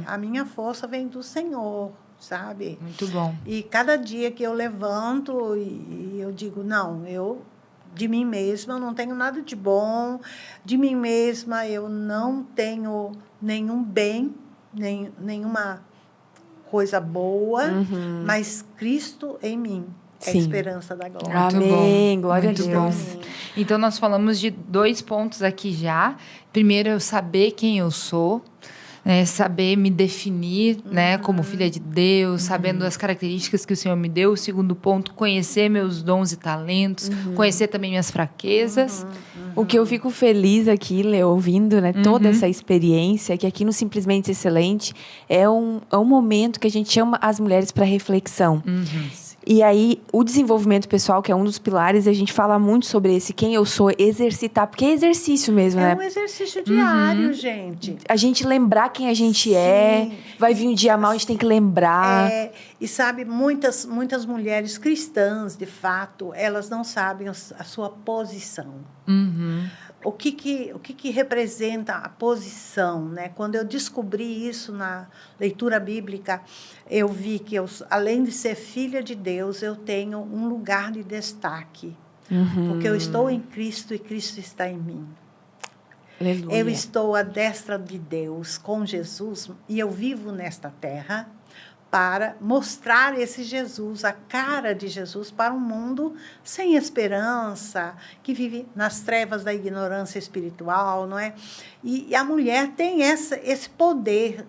A minha força vem do Senhor, sabe? Muito bom. E cada dia que eu levanto e eu digo, não, de mim mesma eu não tenho nada de bom, de mim mesma eu não tenho nenhum bem, nenhuma coisa boa, mas Cristo em mim. É a esperança da glória. Amém. Glória a Deus. Bom. Então, nós falamos de 2 pontos aqui já. Primeiro, eu saber quem eu sou, né? Saber me definir, né? Como filha de Deus, sabendo as características que o Senhor me deu. O segundo ponto, conhecer meus dons e talentos, conhecer também minhas fraquezas. O que eu fico feliz aqui, Lê, ouvindo, né, toda essa experiência, que aqui no Simplesmente Excelente é um momento que a gente chama as mulheres para reflexão. E aí, o desenvolvimento pessoal, que é um dos pilares, a gente fala muito sobre esse quem eu sou, exercitar, porque é exercício mesmo, né? É um exercício diário, gente. A gente lembrar quem a gente é, vai vir um dia mal, a gente tem que lembrar. E sabe, muitas mulheres cristãs, de fato, elas não sabem a sua posição. O que representa a posição, né? Quando eu descobri isso na leitura bíblica, eu vi que além de ser filha de Deus, eu tenho um lugar de destaque. Porque eu estou em Cristo e Cristo está em mim. Aleluia. Eu estou à destra de Deus com Jesus e eu vivo nesta terra para mostrar esse Jesus, a cara de Jesus, para um mundo sem esperança, que vive nas trevas da ignorância espiritual, não é? E a mulher tem esse poder.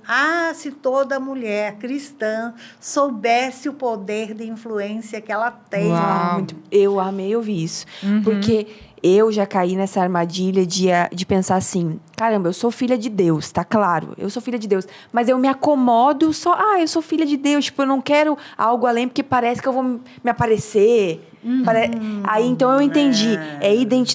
Se toda mulher cristã soubesse o poder de influência que ela tem. Uau. Eu amei ouvir isso, porque eu já caí nessa armadilha de pensar assim, caramba, eu sou filha de Deus, tá claro, eu sou filha de Deus, mas eu me acomodo só, eu sou filha de Deus, tipo, eu não quero algo além, porque parece que eu vou me aparecer. Aí, então, eu entendi,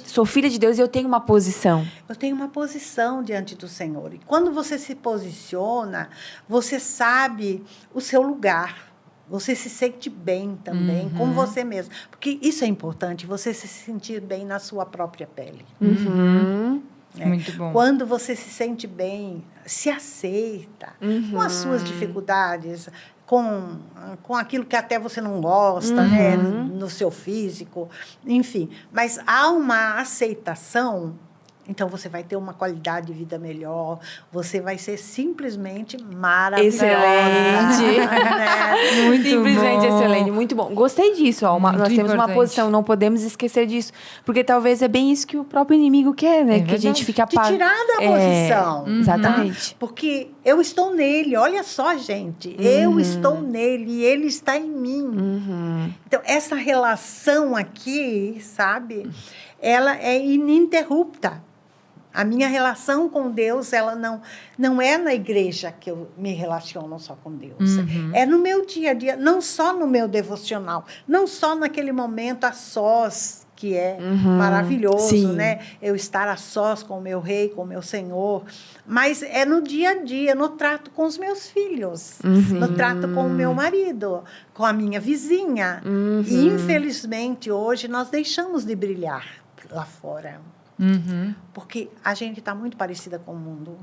sou filha de Deus e eu tenho uma posição. Eu tenho uma posição diante do Senhor. E quando você se posiciona, você sabe o seu lugar. Você se sente bem também com você mesmo. Porque isso é importante, você se sentir bem na sua própria pele. Muito bom. Quando você se sente bem, se aceita com as suas dificuldades, com aquilo que até você não gosta, né? No seu físico, enfim. Mas há uma aceitação. Então, você vai ter uma qualidade de vida melhor. Você vai ser simplesmente maravilhosa. Excelente. Né? Muito Simplesmente bom. excelente. Muito bom. Gostei disso. Nós temos uma posição. Não podemos esquecer disso. Porque talvez é bem isso que o próprio inimigo quer, né? Que a gente fica... De tirar da posição. Exatamente. Porque eu estou nele. Olha só, gente. Eu estou nele e ele está em mim. Então, essa relação aqui, sabe? Ela é ininterrupta. A minha relação com Deus, ela não é na igreja que eu me relaciono só com Deus. É no meu dia a dia, não só no meu devocional, não só naquele momento a sós, que é maravilhoso, né? Eu estar a sós com o meu rei, com o meu Senhor. Mas é no dia a dia, no trato com os meus filhos, no trato com o meu marido, com a minha vizinha. E, infelizmente, hoje nós deixamos de brilhar lá fora. Porque a gente está muito parecida com o mundo.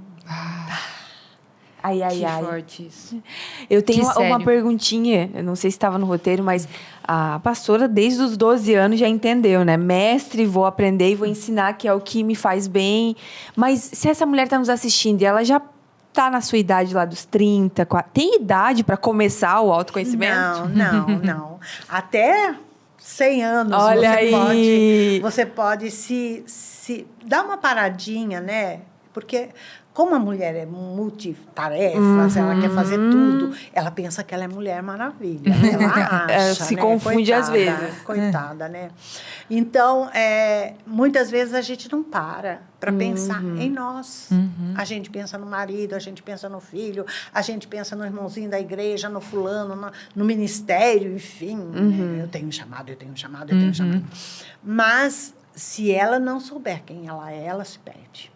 Ai. Forte isso. Eu tenho Que uma sério. perguntinha, eu não sei se estava no roteiro, mas a pastora, desde os 12 anos, já entendeu, né? Mestre, vou aprender e vou ensinar, que é o que me faz bem. Mas se essa mulher está nos assistindo e ela já está na sua idade lá dos 30, tem idade para começar o autoconhecimento? Não. Até 100 anos. Olha aí. Você pode se dar uma paradinha, né? Porque como a mulher é multitarefas, ela quer fazer tudo, ela pensa que ela é Mulher Maravilha. Né? Ela acha, se né? confunde às vezes. Coitada, né? Então, muitas vezes a gente não para pensar em nós. A gente pensa no marido, a gente pensa no filho, a gente pensa no irmãozinho da igreja, no fulano, no ministério, enfim. Né? Eu tenho um chamado. Mas, se ela não souber quem ela é, ela se perde.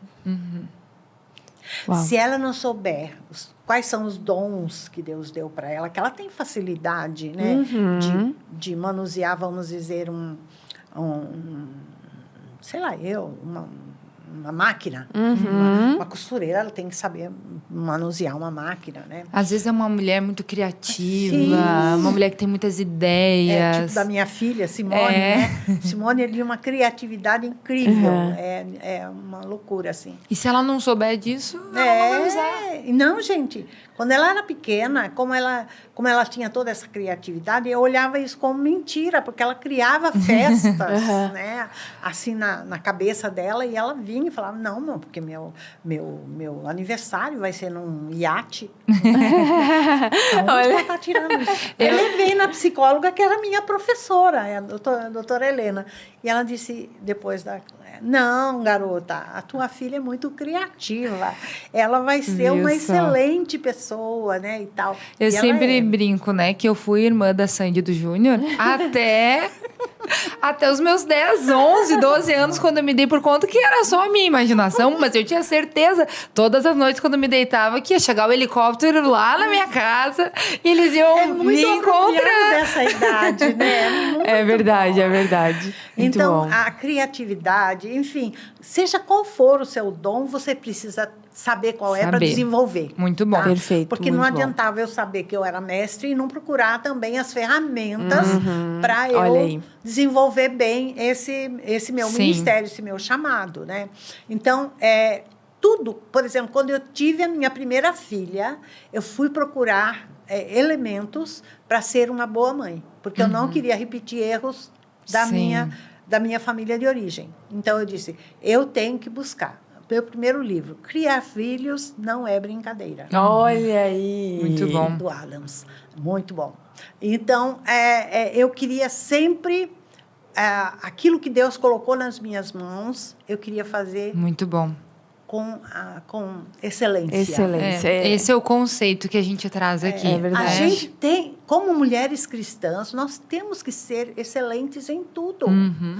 Uau. Se ela não souber quais são os dons que Deus deu para ela, que ela tem facilidade, né, de manusear, vamos dizer, sei lá, uma máquina, uma costureira, ela tem que saber manusear uma máquina, né? Às vezes é uma mulher muito criativa, Sim. uma mulher que tem muitas ideias. Tipo da minha filha, Simone, né? Simone é de uma criatividade incrível. É uma loucura, assim. E se ela não souber disso, ela não vai usar. Não, gente. Quando ela era pequena, como ela tinha toda essa criatividade, eu olhava isso como mentira, porque ela criava festas, né? Assim, na cabeça dela, e ela vinha e falava, não, porque meu aniversário vai ser num iate. Então, onde ela está tirando isso? Eu levei na psicóloga, que era minha professora, a doutora Helena. E ela disse, depois não, garota, a tua filha é muito criativa. Ela vai ser uma excelente pessoa, né, e tal. Eu e sempre brinco, né, que eu fui irmã da Sandy e do Júnior até os meus 10, 11, 12 anos, quando eu me dei por conta que era só a minha imaginação, mas eu tinha certeza, todas as noites quando eu me deitava, que ia chegar o helicóptero lá na minha casa e eles iam me encontrar. Dessa idade, né? É verdade, é verdade. Muito então, bom. A criatividade, enfim, seja qual for o seu dom, você precisa saber qual é para desenvolver. Muito bom. Perfeito. Porque não adiantava eu saber que eu era mestre e não procurar também as ferramentas para eu desenvolver bem esse meu ministério, esse meu chamado, né? Então, tudo, por exemplo, quando eu tive a minha primeira filha, eu fui procurar elementos para ser uma boa mãe, porque eu não queria repetir erros da minha família de origem. Então, eu disse, eu tenho que buscar. Meu primeiro livro, Criar Filhos Não é Brincadeira. Olha aí! Muito bom. Do Adams. Muito bom. Então, eu queria sempre... aquilo que Deus colocou nas minhas mãos, eu queria fazer... Muito bom. Com excelência. Excelência. Esse é o conceito que a gente traz aqui. É verdade. A gente tem, como mulheres cristãs, nós temos que ser excelentes em tudo.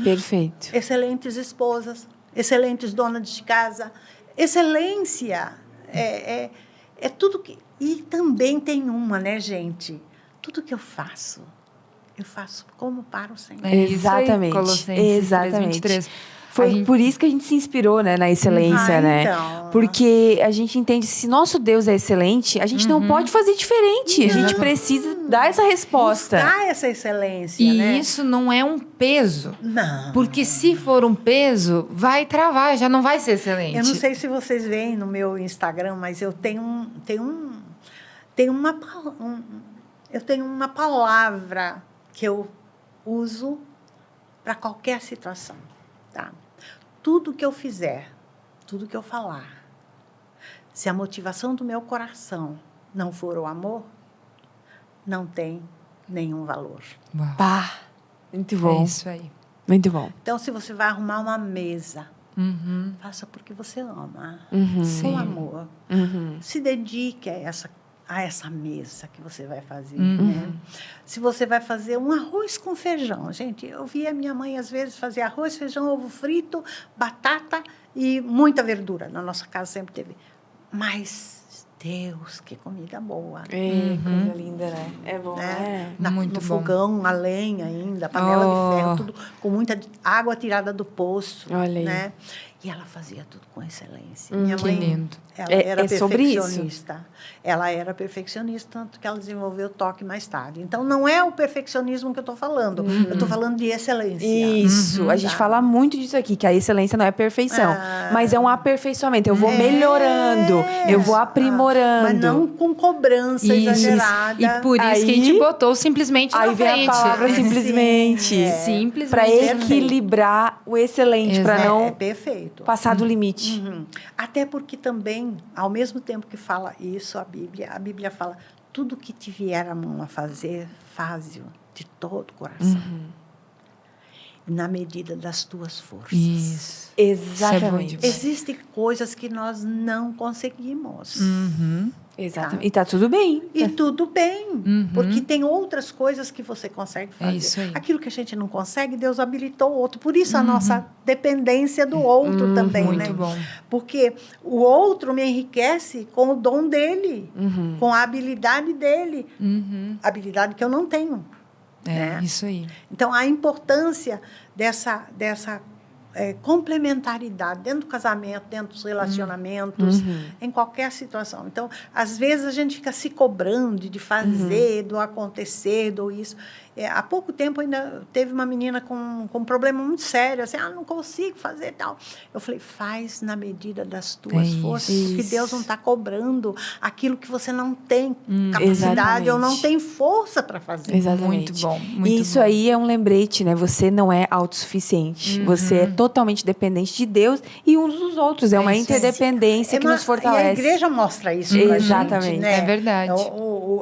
Perfeito. Excelentes esposas, excelentes donas de casa. Excelência é tudo que... E também tem uma, né, gente? Tudo que eu faço como para o Senhor. Exatamente. Colossenses 3:23. Foi por isso que a gente se inspirou, né, na excelência, né? Então. Porque a gente entende que se nosso Deus é excelente, a gente não pode fazer diferente. A gente precisa dar essa resposta. Buscar essa excelência, E né? isso não é um peso. Não. Porque se for um peso, vai travar, já não vai ser excelente. Eu não sei se vocês veem no meu Instagram, mas eu tenho uma palavra que eu uso para qualquer situação, tá? Tudo que eu fizer, tudo que eu falar, se a motivação do meu coração não for o amor, não tem nenhum valor. Uau. Pá, muito bom. É isso aí. Muito bom. Então, se você vai arrumar uma mesa, faça porque você ama, com amor. Se dedique a essa mesa que você vai fazer. Né? Se você vai fazer um arroz com feijão. Gente, eu via minha mãe, às vezes, fazer arroz, feijão, ovo frito, batata e muita verdura. Na nossa casa sempre teve. Mas, Deus, que comida boa. Coisa linda, né? É bom, né? Muito no bom. fogão, a lenha ainda, panela de ferro, tudo com muita água tirada do poço. Olha aí. Né? E ela fazia tudo com excelência. Minha Que mãe, lindo. ela era sobre isso. perfeccionista. Ela era perfeccionista, tanto que ela desenvolveu toque mais tarde. Então, não é o perfeccionismo que eu estou falando. Eu estou falando de excelência. Isso. A gente fala muito disso aqui, que a excelência não é perfeição, mas é um aperfeiçoamento. Eu vou melhorando, eu vou aprimorando. Mas não com cobrança exagerada. E por isso que a gente botou simplesmente Aí na vem frente. a palavra simplesmente. Simplesmente. Para equilibrar o excelente, para não perfeito. passar do limite. Até porque também, ao mesmo tempo que fala isso, a Bíblia fala, tudo que te vier a mão a fazer, faze-o de todo o coração. na medida das tuas forças. Isso. Exatamente. demais. Existem coisas que nós não conseguimos. Uhum. Exatamente. E tá tudo bem. E tudo bem, Uhum. porque tem outras coisas que você consegue fazer. isso aí. Aquilo que a gente não consegue, Deus habilitou o outro. Por isso a nossa dependência do outro também, Muito né? bom. Porque o outro me enriquece com o dom dele, com a habilidade dele, Uhum. habilidade que eu não tenho. É, isso aí. Então, a importância dessa complementaridade dentro do casamento, dentro dos relacionamentos, em qualquer situação. Então, às vezes, a gente fica se cobrando de fazer, do acontecer, do isso. Há pouco tempo, ainda teve uma menina com um problema muito sério, assim, não consigo fazer tal. Eu falei, faz na medida das tuas forças, porque Deus não está cobrando aquilo que você não tem capacidade ou não tem força para fazer. Exatamente. Muito bom. Muito E isso bom. aí é um lembrete, né? Você não é autossuficiente. Você é totalmente dependente de Deus e uns dos outros. É uma isso aí. interdependência que nos fortalece. E a igreja mostra isso pra Exatamente. gente, né? É verdade.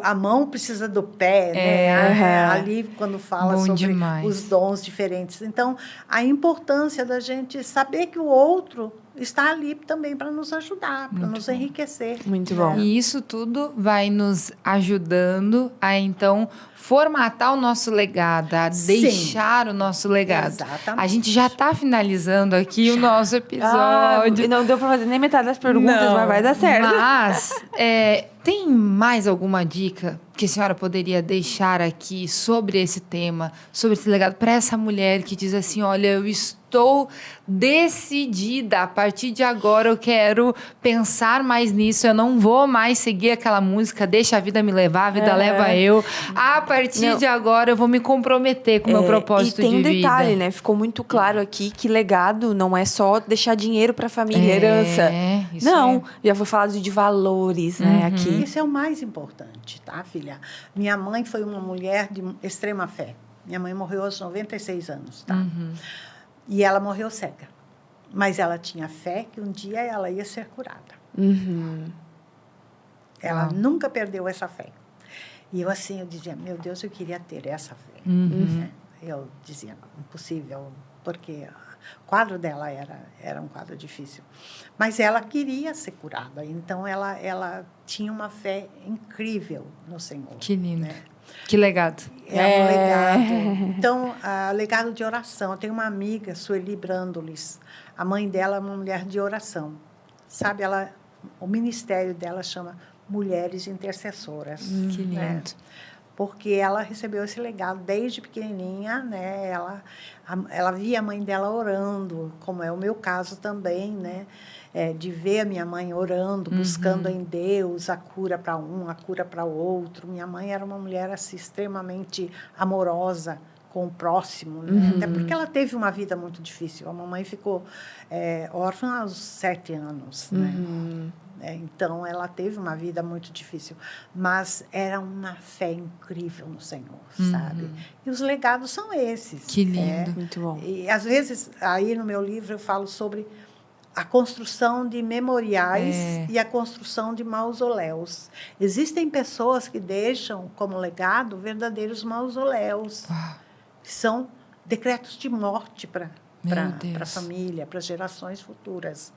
A mão precisa do pé, né? Ali, quando fala Bom sobre demais. os dons diferentes. Então, a importância da gente saber que o outro está ali também para nos ajudar, para nos enriquecer. Muito né? bom. E isso tudo vai nos ajudando a, então, formatar o nosso legado, a deixar o nosso legado. Exatamente. A gente já está finalizando aqui o nosso episódio. Não deu para fazer nem metade das perguntas, Não, mas vai dar certo. Mas, tem mais alguma dica que a senhora poderia deixar aqui sobre esse tema, sobre esse legado, para essa mulher que diz assim, olha, eu estou decidida, a partir de agora eu quero pensar mais nisso, eu não vou mais seguir aquela música, deixa a vida me levar, a vida leva eu. A partir de agora eu vou me comprometer com o meu propósito de vida. E tem um detalhe, né? Ficou muito claro aqui que legado não é só deixar dinheiro para a família, herança. Isso não, já foi falado de valores, né, aqui. Isso é o mais importante, tá, filha? Minha mãe foi uma mulher de extrema fé. Minha mãe morreu aos 96 anos, tá? E ela morreu cega. Mas ela tinha fé que um dia ela ia ser curada. Ela nunca perdeu essa fé. E eu, assim, eu dizia, meu Deus, eu queria ter essa fé. Né? Eu dizia, impossível, porque o quadro dela era um quadro difícil. Mas ela queria ser curada. Então, ela tinha uma fé incrível no Senhor. Que lindo. Né? Que legado. É um legado. Então, legado de oração. Eu tenho uma amiga, Sueli Brandolis. A mãe dela é uma mulher de oração. Sabe, o ministério dela chama Mulheres Intercessoras. Que lindo. Né? Porque ela recebeu esse legado desde pequenininha, né? Ela via a mãe dela orando, como é o meu caso também, né? De ver a minha mãe orando, buscando em Deus a cura para um, a cura para o outro. Minha mãe era uma mulher assim, extremamente amorosa com o próximo, né? Até porque ela teve uma vida muito difícil. A mamãe ficou órfã aos 7 anos, né? Então, ela teve uma vida muito difícil, mas era uma fé incrível no Senhor, sabe? E os legados são esses. Que lindo. Muito bom. E, às vezes, aí no meu livro, eu falo sobre a construção de memoriais e a construção de mausoléus. Existem pessoas que deixam como legado verdadeiros mausoléus, que são decretos de morte para a família, para gerações futuras.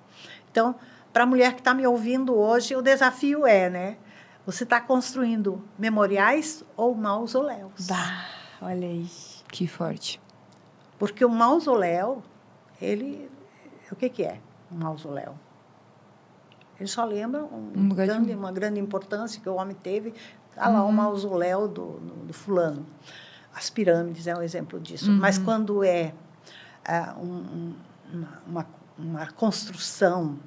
Então, para a mulher que está me ouvindo hoje, o desafio né? Você está construindo memoriais ou mausoléus? Olha aí. Que forte. Porque o mausoléu, o que é um mausoléu? Ele só lembra uma grande importância que o homem teve. Está lá o mausoléu do fulano. As pirâmides é um exemplo disso. Mas quando uma construção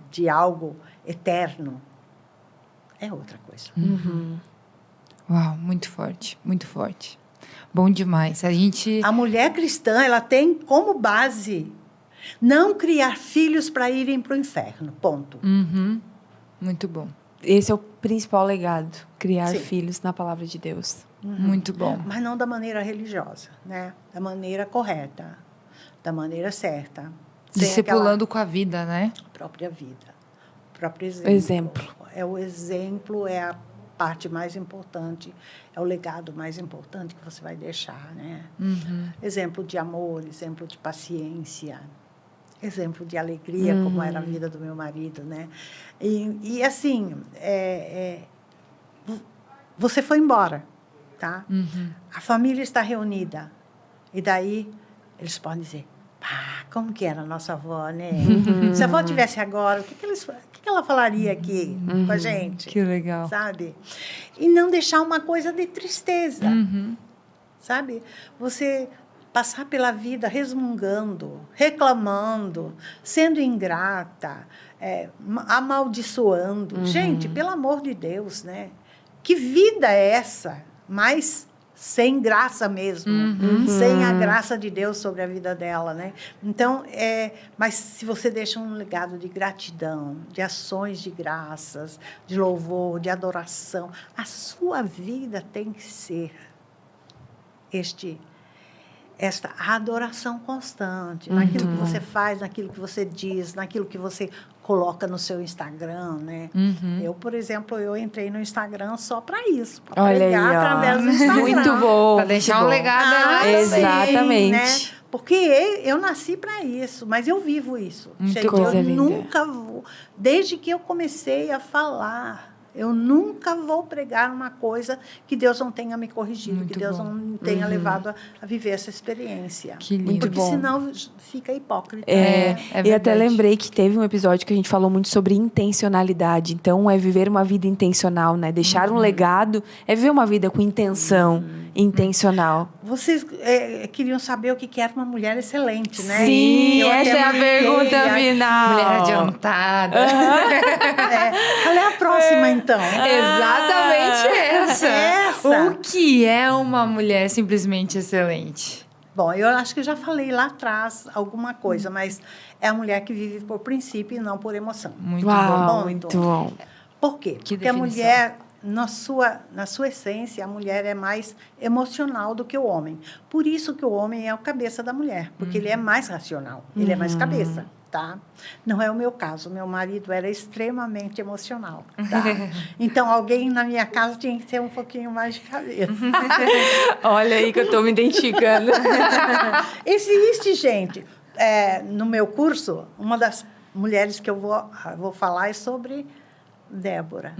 de algo eterno, é outra coisa. Uau, muito forte, muito forte. Bom demais. A mulher cristã, ela tem como base não criar filhos para irem para o inferno, ponto. Muito bom. Esse é o principal legado, criar filhos na palavra de Deus. Muito bom. Mas não da maneira religiosa, né? Da maneira correta, da maneira certa. Discipulando com a vida, né? Própria vida, o próprio exemplo. O exemplo, é a parte mais importante, é o legado mais importante que você vai deixar, né? Exemplo de amor, exemplo de paciência, exemplo de alegria, como era a vida do meu marido, né? E assim, você foi embora, tá? A família está reunida. E daí, eles podem dizer, como que era a nossa avó, né? Se a avó tivesse agora, o que ela falaria aqui com a gente? Que legal. Sabe? E não deixar uma coisa de tristeza, sabe? Você passar pela vida resmungando, reclamando, sendo ingrata, amaldiçoando. Gente, pelo amor de Deus, né? Que vida é essa? Mas sem graça mesmo, sem a graça de Deus sobre a vida dela, né? Então, mas se você deixa um legado de gratidão, de ações de graças, de louvor, de adoração, a sua vida tem que ser esta adoração constante, naquilo que você faz, naquilo que você diz, naquilo que você coloca no seu Instagram, né? Eu, por exemplo, eu entrei no Instagram só para isso, para pregar aí, através do Instagram. Muito bom. Para deixar um legado lá. Exatamente. Né? Porque eu nasci para isso, mas eu vivo isso. Muito Gente, coisa eu linda. nunca vou, desde que eu comecei a falar, eu nunca vou pregar uma coisa que Deus não tenha me corrigido, Muito que Deus bom. não tenha levado a viver essa experiência. Que lindo. Porque bom. senão fica hipócrita. É E até verdade. lembrei que teve um episódio que a gente falou muito sobre intencionalidade. Então, é viver uma vida intencional, né? Deixar um legado é viver uma vida com intenção, intencional. Vocês queriam saber o que era uma mulher excelente, né? Sim, Eu até essa é a marquei pergunta aqui. final. Mulher adiantada. Qual é a próxima, então? Exatamente essa. Essa. O que é uma mulher simplesmente excelente? Bom, eu acho que eu já falei lá atrás alguma coisa, mas é a mulher que vive por princípio e não por emoção. Muito Uau, bom. muito bom. Por quê? Que Porque a definição. mulher, na sua essência, a mulher é mais emocional do que o homem. Por isso que o homem é o cabeça da mulher, porque ele é mais racional, ele é mais cabeça. Tá? Não é o meu caso. Meu marido era extremamente emocional. Tá? Então, alguém na minha casa tinha que ter um pouquinho mais de cabeça. Olha aí que eu estou me identificando. Existe, gente. No meu curso, uma das mulheres que eu vou falar é sobre Débora.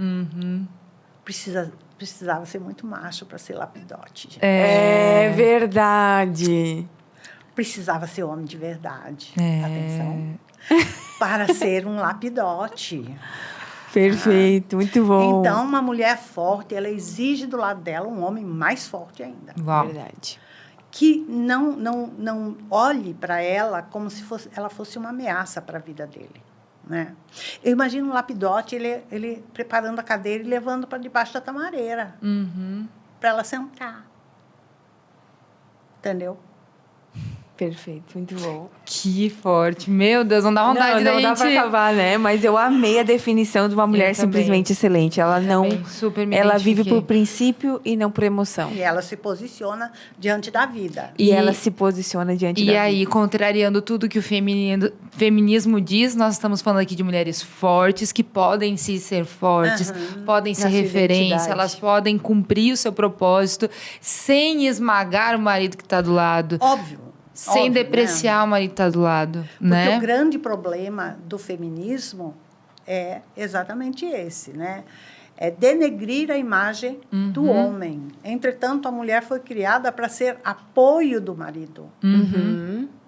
Precisava ser muito macho para ser lapidote. Gente. É verdade. Precisava ser homem de verdade. Atenção. Para ser um lapidote. Perfeito, muito bom. Então, uma mulher forte, ela exige do lado dela um homem mais forte ainda. Uau. Verdade. Que não olhe para ela como se ela fosse uma ameaça para a vida dele. Né? Eu imagino um lapidote, ele preparando a cadeira e levando para debaixo da tamareira. Para ela sentar. Entendeu? Perfeito, muito bom. Que forte. Meu Deus, não dá vontade não da dá gente... pra acabar, né? Mas eu amei a definição de uma mulher também. simplesmente excelente. Ela não... Também, super me Ela vive identifiquei. por princípio e não por emoção. E ela se posiciona diante da vida. E ela se posiciona diante da E aí, vida. contrariando tudo que o feminismo diz, nós estamos falando aqui de mulheres fortes, que podem sim ser fortes, podem ser Na sua referência, identidade. elas podem cumprir o seu propósito sem esmagar o marido que está do lado, Óbvio. sem óbvio, depreciar né? o marido que está do lado, Porque né? o grande problema do feminismo é exatamente esse, né? É denegrir a imagem do homem. Entretanto, a mulher foi criada para ser apoio do marido.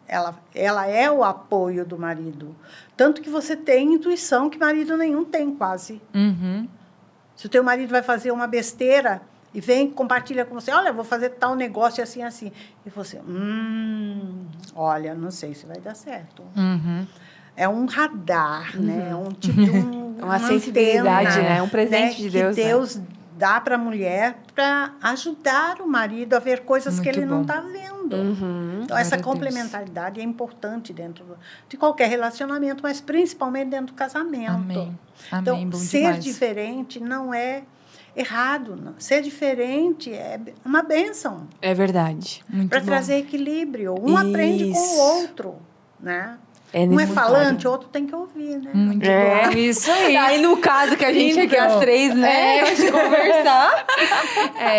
Ela é o apoio do marido. Tanto que você tem intuição que marido nenhum tem, quase. Se o teu marido vai fazer uma besteira e vem compartilha com você, olha, vou fazer tal negócio assim, assim. E você, olha, não sei se vai dar certo. É um radar, né? Um tipo de Uma sensibilidade, antena, né? Um presente de Deus, que né? Deus dá para a mulher para ajudar o marido a ver coisas que Muito ele não bom. está vendo. Então, Glória essa a Deus. complementaridade é importante dentro de qualquer relacionamento, mas principalmente dentro do casamento. Amém. Amém, Então, bom ser demais. diferente não é errado. Não. Ser diferente é uma bênção É verdade. Muito para bom. trazer equilíbrio. Um aprende com o Isso. outro, né? Um é falante, o outro tem que ouvir, né? Muito bom, isso aí. Aí, no caso que a gente aqui as três, né? Gosta de conversar.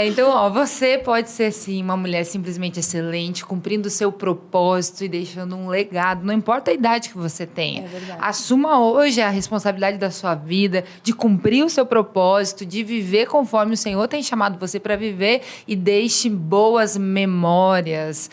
Então, ó, você pode ser, sim, uma mulher simplesmente excelente, cumprindo o seu propósito e deixando um legado. Não importa a idade que você tenha. É verdade. Assuma hoje a responsabilidade da sua vida, de cumprir o seu propósito, de viver conforme o Senhor tem chamado você para viver e deixe boas memórias,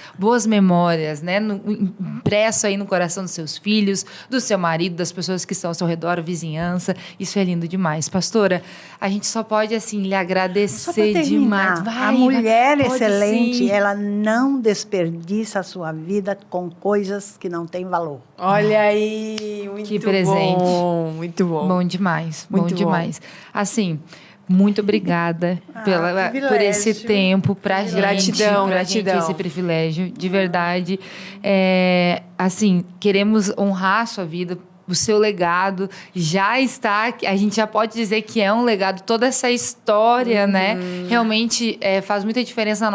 né? Impresso aí no coração dos seus filhos, do seu marido, das pessoas que estão ao seu redor, a vizinhança. Isso é lindo demais. Pastora, a gente só pode, assim, lhe agradecer demais. A mulher pode excelente, sim. ela não desperdiça a sua vida com coisas que não têm valor. Olha aí, muito Que presente. bom, muito bom. Bom demais, Muito bom demais. Assim, muito obrigada por esse tempo pra gente. Gratidão, pra gratidão. gente, esse privilégio, de verdade. Assim, queremos honrar a sua vida. O seu legado já está... A gente já pode dizer que é um legado. Toda essa história, né? Realmente faz muita diferença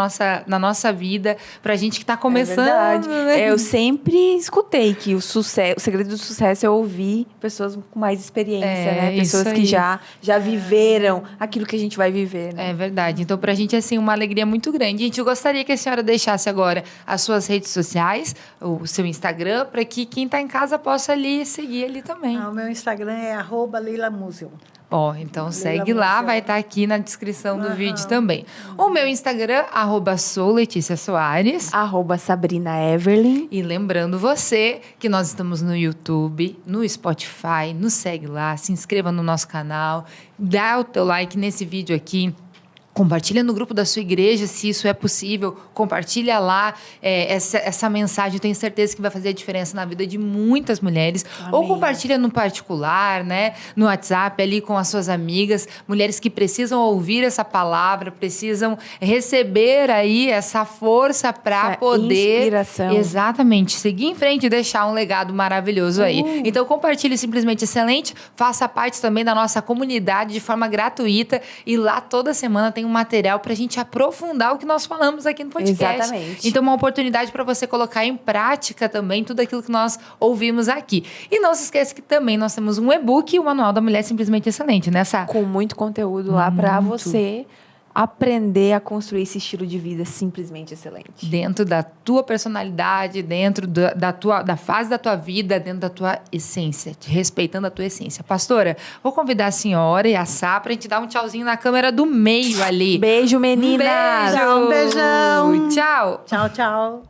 na nossa vida. Pra gente que está começando. É verdade. Né? Eu sempre escutei que o segredo do sucesso é ouvir pessoas com mais experiência, né? Pessoas isso que aí. já viveram aquilo que a gente vai viver, né? É verdade. Então, pra gente, assim, uma alegria muito grande. Gente, eu gostaria que a senhora deixasse agora as suas redes sociais, o seu Instagram, para que quem tá em casa possa ali seguir ali também. O meu Instagram é @LeilaMusel. Ó, então segue lá, Museu. vai estar aqui na descrição do vídeo também. O meu Instagram, @souLeticiaSoares. @SabrinaEverlyn. E lembrando você que nós estamos no YouTube, no Spotify, nos segue lá, se inscreva no nosso canal, dá o teu like nesse vídeo aqui. Compartilha no grupo da sua igreja, se isso é possível. Compartilha lá essa mensagem. Eu tenho certeza que vai fazer a diferença na vida de muitas mulheres. Amém. Ou compartilha no particular, né? No WhatsApp, ali com as suas amigas. Mulheres que precisam ouvir essa palavra, precisam receber aí essa força para poder... inspiração. Exatamente. Seguir em frente e deixar um legado maravilhoso aí. Então, compartilhe Simplesmente Excelente. Faça parte também da nossa comunidade de forma gratuita. E lá toda semana tem um material para a gente aprofundar o que nós falamos aqui no podcast. Exatamente. Então, uma oportunidade para você colocar em prática também tudo aquilo que nós ouvimos aqui. E não se esqueça que também nós temos um e-book e o Manual da Mulher Simplesmente Excelente, né, Sá? Com muito conteúdo lá para você aprender a construir esse estilo de vida simplesmente excelente. Dentro da tua personalidade, dentro da fase da tua vida, dentro da tua essência, respeitando a tua essência. Pastora, vou convidar a senhora e a Sá pra gente dar um tchauzinho na câmera do meio ali. Beijo, meninas! Um beijão. Tchau! Tchau, tchau.